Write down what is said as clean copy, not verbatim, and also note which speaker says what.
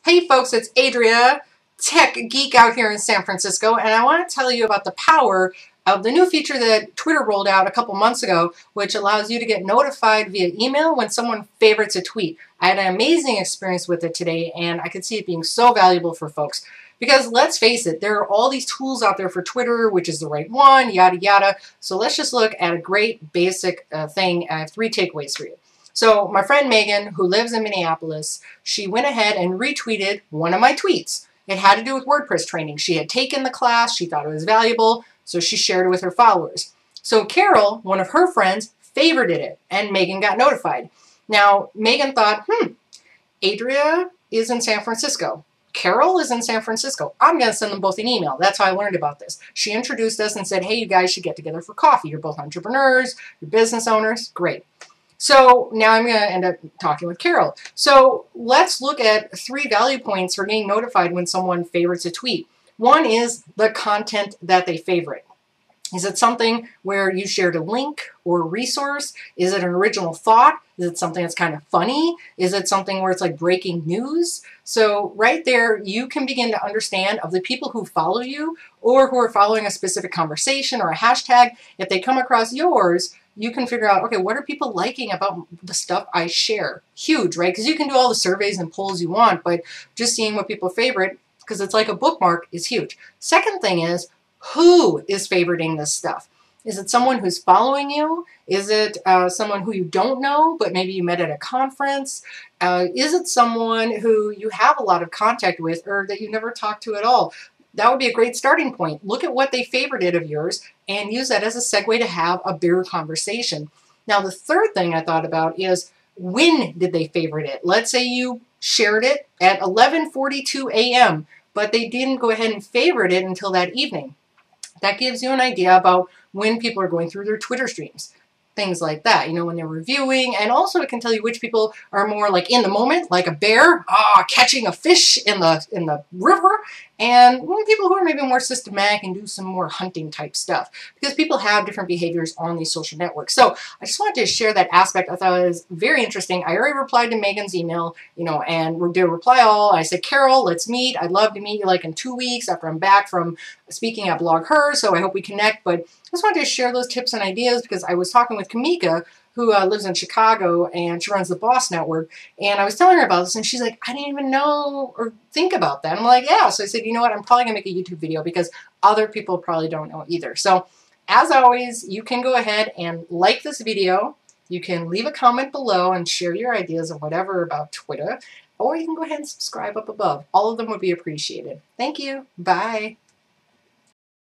Speaker 1: Hey folks, it's Adria, tech geek out here in San Francisco, and I want to tell you about the power of the new feature that Twitter rolled out a couple months ago, which allows you to get notified via email when someone favorites a tweet. I had an amazing experience with it today, and I could see it being so valuable for folks. Because let's face it, there are all these tools out there for Twitter, which is the right one, yada yada. So let's just look at a great basic thing. I have 3 takeaways for you. So my friend Megan, who lives in Minneapolis, she went ahead and retweeted one of my tweets. It had to do with WordPress training. She had taken the class, she thought it was valuable, so she shared it with her followers. So Carol, one of her friends, favorited it, and Megan got notified. Now, Megan thought, Adria is in San Francisco. Carol is in San Francisco. I'm going to send them both an email. That's how I learned about this. She introduced us and said, hey, you guys should get together for coffee. You're both entrepreneurs, you're business owners. Great. So now I'm going to end up talking with Carol. So let's look at 3 value points for getting notified when someone favorites a tweet. One is the content that they favorite. Is it something where you shared a link or a resource? Is it an original thought? Is it something that's kind of funny? Is it something where it's like breaking news? So right there, you can begin to understand of the people who follow you or who are following a specific conversation or a hashtag. If they come across yours, you can figure out, okay, what are people liking about the stuff I share? Huge, right? Because you can do all the surveys and polls you want, but just seeing what people favorite, because it's like a bookmark, is huge. Second thing is, who is favoriting this stuff? Is it someone who's following you? Is it someone who you don't know, but maybe you met at a conference? Is it someone who you have a lot of contact with or that you never talked to at all? That would be a great starting point. Look at what they favorited of yours and use that as a segue to have a bigger conversation. Now, the third thing I thought about is, when did they favorite it? Let's say you shared it at 11:42 a.m., but they didn't go ahead and favorite it until that evening. That gives you an idea about when people are going through their Twitter streams. Things like that, you know, when they're reviewing, and also it can tell you which people are more like in the moment, like a bear, catching a fish in the river, and people who are maybe more systematic and do some more hunting type stuff, because people have different behaviors on these social networks. So I just wanted to share that aspect. I thought it was very interesting. I already replied to Megan's email, you know, and we did reply all. I said, Carol, let's meet. I'd love to meet you like in 2 weeks after I'm back from speaking at Blog Her, so I hope we connect. But I just wanted to share those tips and ideas because I was talking with Kamika, who lives in Chicago, and she runs the Boss Network, and I was telling her about this, and she's like, I didn't even know or think about that. I'm like, yeah. So I said, you know what, I'm probably going to make a YouTube video because other people probably don't know either. So as always, you can go ahead and like this video. You can leave a comment below and share your ideas or whatever about Twitter, or you can go ahead and subscribe up above. All of them would be appreciated. Thank you. Bye.